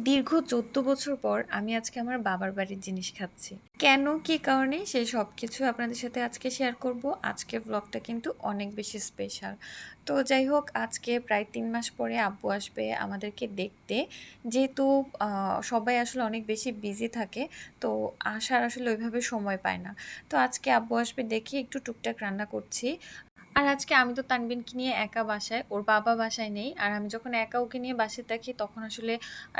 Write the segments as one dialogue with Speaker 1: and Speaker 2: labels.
Speaker 1: দীর্ঘ ১৪ বছর পর আমি আজকে আমার বাবার বাড়ির জিনিস খাচ্ছি। কেন, কি কারণে সেই সবকিছু আপনাদের সাথে আজকে শেয়ার করব। আজকের ব্লগটা কিন্তু অনেক বেশি স্পেশাল। তো যাই হোক, আজকে প্রায় ৩ মাস পরে আব্বু আসবে আমাদেরকে দেখতে। যেহেতু সবাই আসলে অনেক বেশি বিজি থাকে, তো আসার আসলে ওইভাবে সময় পায় না। তো আজকে আব্বু আসবে দেখে একটু টুকটাক রান্না করছি। আর আজকে আমি তো তানবিনকে নিয়ে একা বাসায়, ওর বাবা বাসায় নেই। আর আমি যখন একা ওকে নিয়ে বাসায় থাকি তখন আসলে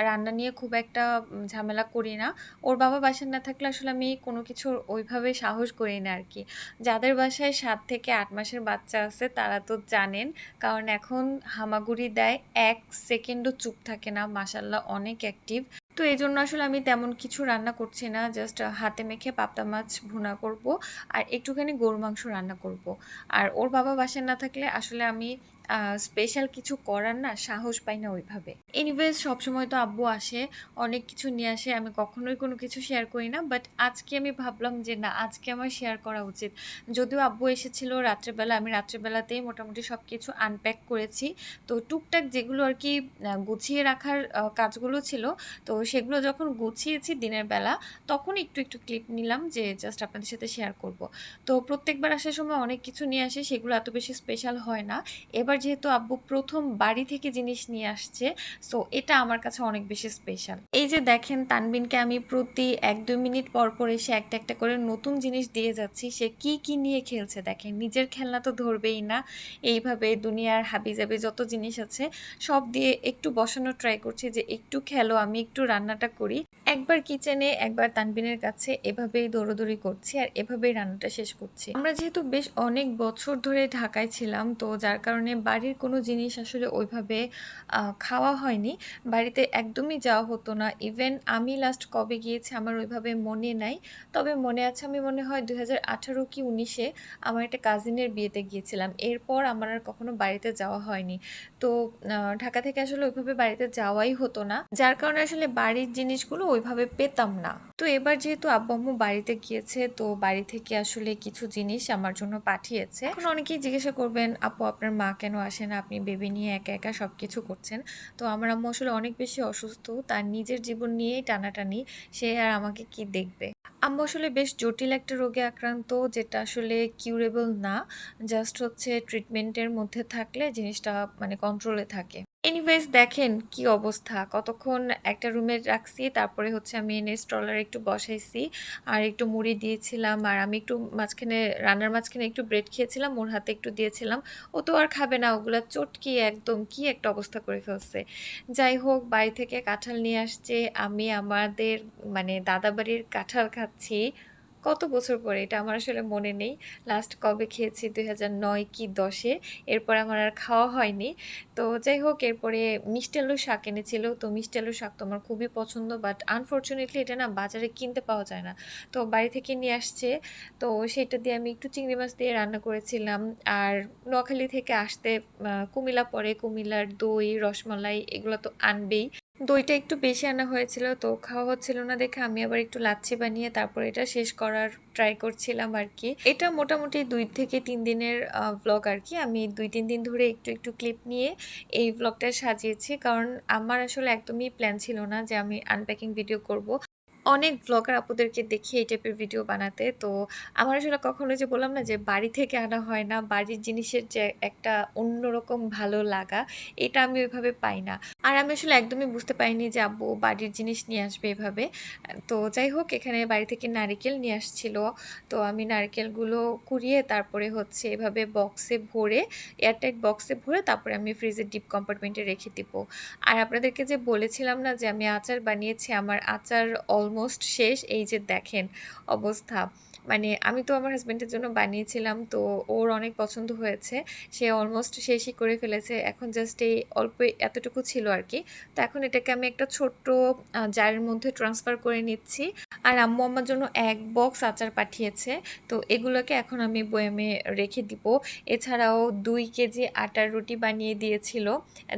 Speaker 1: রান্না নিয়ে খুব একটা ঝামেলা করি না। ওর বাবা বাসায় না থাকলে আসলে আমি কোনো কিছু ওইভাবে সাহস করি না আরকি। যাদের বাসায় ৭ থেকে ৮ মাসের বাচ্চা আছে তারা তো জানেন। কারণ এখন হামাগুড়ি দেয়, ১ সেকেন্ডও চুপ থাকে না। মাশাআল্লাহ অনেক অ্যাক্টিভ। তো এজন্য আসলে আমি তেমন কিছু রান্না করছি না। জাস্ট হাতে মেখে পাবদা মাছ ভুনা করব আর একটুখানি গরুর মাংস রান্না করব। আর ওর বাবা বাসায় না থাকলে আসলে আমি স্পেশাল কিছু করার না সাহস পাই না ওইভাবে। এনিওয়েজ সবসময় তো আব্বু আসে, অনেক কিছু নিয়ে আসে। আমি কখনোই কোনো কিছু শেয়ার করি না। বাট আজকে আমি ভাবলাম যে না, আজকে আমার শেয়ার করা উচিত। যদিও আব্বু এসেছিল রাত্রেবেলা, আমি রাত্রেবেলাতেই মোটামুটি সবকিছু আনপ্যাক করেছি। তো টুকটাক যেগুলো আরকি গুছিয়ে রাখার কাজগুলো ছিল, তো সেগুলো যখন গুছিয়েছি দিনের বেলা, তখন একটু ক্লিপ নিলাম যে জাস্ট আপনাদের সাথে শেয়ার করব। তো প্রত্যেকবার আসার সময় অনেক কিছু নিয়ে আসে, সেগুলো এত বেশি স্পেশাল হয় না। এবার যেহেতু আব্বু ১ম বাড়ি থেকে জিনিস নিয়ে আসছে, সো এটা আমার কাছে অনেক বেশি স্পেশাল। এই যে দেখেন, তানবিনকে আমি প্রতি ১-২ মিনিট পর এসে একটা করে নতুন জিনিস দিয়ে যাচ্ছি। সে কি নিয়ে খেলছে দেখেন। নিজের খেলনা তো ধরবেই না। এইভাবে দুনিয়ার হাবিজাবি যত জিনিস আছে সব দিয়ে একটু বসানোর ট্রাই করছি যে একটু খেলো, আমি একটু রান্নাটা করি। একবার কিচেনে, একবার তানবিনের কাছে, এভাবেই দৌড়াদৌড়ি করছি আর এভাবেই রান্নাটা শেষ করছি। আমরা যেহেতু বেশ অনেক বছর ধরে ঢাকায় ছিলাম, তো যার কারণে বাড়ির কোনো জিনিস আসলে ওইভাবে খাওয়া হয়নি। বাড়িতে একদমই যাওয়া হতো না। ইভেন আমি লাস্ট কবে গিয়েছি আমার ওইভাবে মনে নাই। তবে মনে আছে, আমি মনে হয় ২০১৮ কি ১৯-এ আমার একটা কাজিনের বিয়েতে গিয়েছিলাম। এরপর আমার আর কখনো বাড়িতে যাওয়া হয়নি। তো ঢাকা থেকে আসলে ওইভাবে বাড়িতে যাওয়াই হতো না। যার কারণে আসলে বাড়ির জিনিসগুলো ওইভাবে পেতাম না। তো এবার যেহেতু আব্বু-আম্মু বাড়িতে গিয়েছে, তো বাড়ি থেকে আসলে কিছু জিনিস আমার জন্য পাঠিয়েছে। এখন অনেকেই জিজ্ঞাসা করবেন, "আপু, আপনার মা কেন আসে না? আপনি বেবি নিয়ে একা সবকিছু করছেন।" তো আমার আম্মু আসলে অনেক বেশি অসুস্থ। তার নিজের জীবন নিয়েই টানাটানি। সে আর আমাকে কি দেখবে? আম্মু আসলে বেশ জটিল একটা রোগে আক্রান্ত, যেটা আসলে কিউরেবল না। জাস্ট হচ্ছে ট্রিটমেন্টের মধ্যে থাকলে জিনিসটা মানে কন্ট্রোলে থাকে। এনিওয়েজ দেখেন কি অবস্থা। কতক্ষণ একটা রুমে রাখছি, তারপরে হচ্ছে আমি এনে স্ট্রলারে একটু বসাইছি। আর একটু মুড়ি দিয়েছিলাম, আর আমি একটু মাঝখানে, রান্নার মাঝখানে একটু ব্রেড খেয়েছিলাম, ওর হাতে একটু দিয়েছিলাম। ও তো আর খাবে না, ওগুলা চটকিয়ে একদম কি একটা অবস্থা করে ফেলছে। যাই হোক, বাড়ি থেকে কাঁঠাল নিয়ে আসছে। আমি আমাদের মানে দাদাবাড়ির কাঁঠাল খাচ্ছি। কত বছর পরে, এটা আমার আসলে মনে নেই। লাস্ট কবে খেয়েছি, ২০০৯ কি ১০-এ। এরপর আমার আর খাওয়া হয়নি। তো যাই হোক, এরপরে মিষ্টি আলুর শাক এনেছিল। তো মিষ্টি আলুর শাক তো আমার খুবই পছন্দ, বাট আনফরচুনেটলি এটা না বাজারে কিনতে পাওয়া যায় না। তো বাড়ি থেকে নিয়ে আসছে। তো সেটা দিয়ে আমি একটু চিংড়ি মাছ দিয়ে রান্না করেছিলাম। আর নোয়াখালী থেকে আসতে কুমিল্লা পড়ে, কুমিল্লার দই, রসমালাই এগুলো তো আনবেই। দইটা একটু বেশি আনা হয়েছিল, তো খাওয়া হচ্ছিল না দেখে আমি আবার একটু লাচ্ছি বানিয়ে তারপর এটা শেষ করার ট্রাই করছিলাম আরকি। এটা মোটামুটি ২ থেকে ৩ দিনের ভ্লগ আরকি। আমি ২-৩ দিন ধরে একটু ক্লিপ নিয়ে এই ভ্লগটা সাজিয়েছি। কারণ আমার আসলে একদমই প্ল্যান ছিল না যে আমি আনপ্যাকিং ভিডিও করব। অনেক ভ্লগার আপুদেরকে দেখি এই টাইপের ভিডিও বানাতে। তো আমার আসলে কখনো, যে বললাম না যে বাড়ি থেকে আনা হয় না, বাড়ির জিনিসের যে একটা অন্যরকম ভালো লাগা, এটা আমি ওইভাবে পাই না। আর আমি আসলে একদমই বুঝতে পারিনি যে আব্বু বাড়ির জিনিস নিয়ে আসবে এভাবে। তো যাই হোক, এখানে বাড়ি থেকে নারিকেল নিয়ে আসছিল। তো আমি নারকেলগুলো কুড়িয়ে তারপরে হচ্ছে এভাবে বক্সে ভরে, এয়ারটাইট বক্সে ভরে তারপরে আমি ফ্রিজের ডিপ কম্পার্টমেন্টে রেখে দিব। আর আপনাদেরকে যে বলেছিলাম না যে আমি আচার বানিয়েছি, আমার আচার অলমোস্ট শেষ। এই যে দেখেন অবস্থা। মানে আমি তো আমার হাসব্যান্ডের জন্য বানিয়েছিলাম, তো ওর অনেক পছন্দ হয়েছে। সে অলমোস্ট শেষই করে ফেলেছে। এখন জাস্ট এই অল্প এতটুকু ছিল আরকি। তো এখন এটাকে আমি একটা ছোট্ট জারের মধ্যে ট্রান্সফার করে নিচ্ছি। আর আম্মু আমার জন্য ১ বক্স আচার পাঠিয়েছে। তো এগুলোকে এখন আমি বয়ামে রেখে দিব। এছাড়াও ২ কেজি আটার রুটি বানিয়ে দিয়েছিল,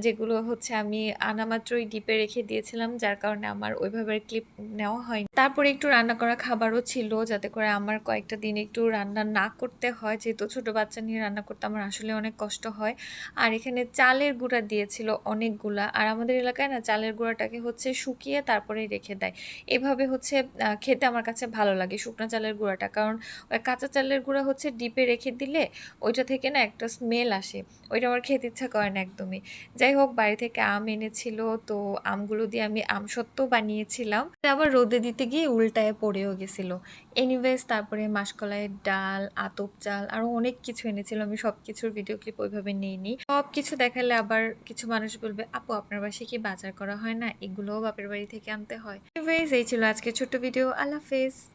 Speaker 1: যেগুলো হচ্ছে আমি আনা মাত্রই ডিপে রেখে দিয়েছিলাম, যার কারণে আমার ওইভাবে ক্লিপ নেওয়া হয়নি। তারপরে একটু রান্না করা খাবারও ছিল, যাতে করে আমার আমার কয়েকটা দিন একটু রান্না না করতে হয়। যেহেতু ছোট বাচ্চা নিয়ে রান্না করতে আমার আসলে অনেক কষ্ট হয়। আর এখানে চালের গুঁড়া দিয়েছিল অনেকগুলা। আর আমাদের এলাকায় না চালের গুঁড়াটাকে হচ্ছে শুকিয়ে তারপরে রেখে দেয়। এভাবে হচ্ছে খেতে আমার কাছে ভালো লাগে শুকনা চালের গুঁড়াটা। কারণ কাঁচা চালের গুঁড়া হচ্ছে ডিপে রেখে দিলে ওইটা থেকে না একটা স্মেল আসে। ওইটা আমার খেতে ইচ্ছা করে না একদমই। যাই হোক বাড়ি থেকে আম এনেছিল, তো আমগুলো দিয়ে আমি আমসত্ত্ব বানিয়েছিলাম। আবার রোদে দিতে গিয়ে উল্টায় পড়েও গেছিল। এনিওয়েজ তারপরে মাসকলাইয়ের ডাল, আতপ চাল আরো অনেক কিছু এনেছিল। আমি সবকিছুর ভিডিও ক্লিপ ওইভাবে নেইনি। সবকিছু দেখালে আবার কিছু মানুষ বলবে, আপু আপনার বাসায় কি বাজার করা হয় না? এগুলোও বাপের বাড়ি থেকে আনতে হয়। এনিওয়েজ এই ছিল আজকের ছোট্ট ভিডিও। আল্লাহ হাফেজ।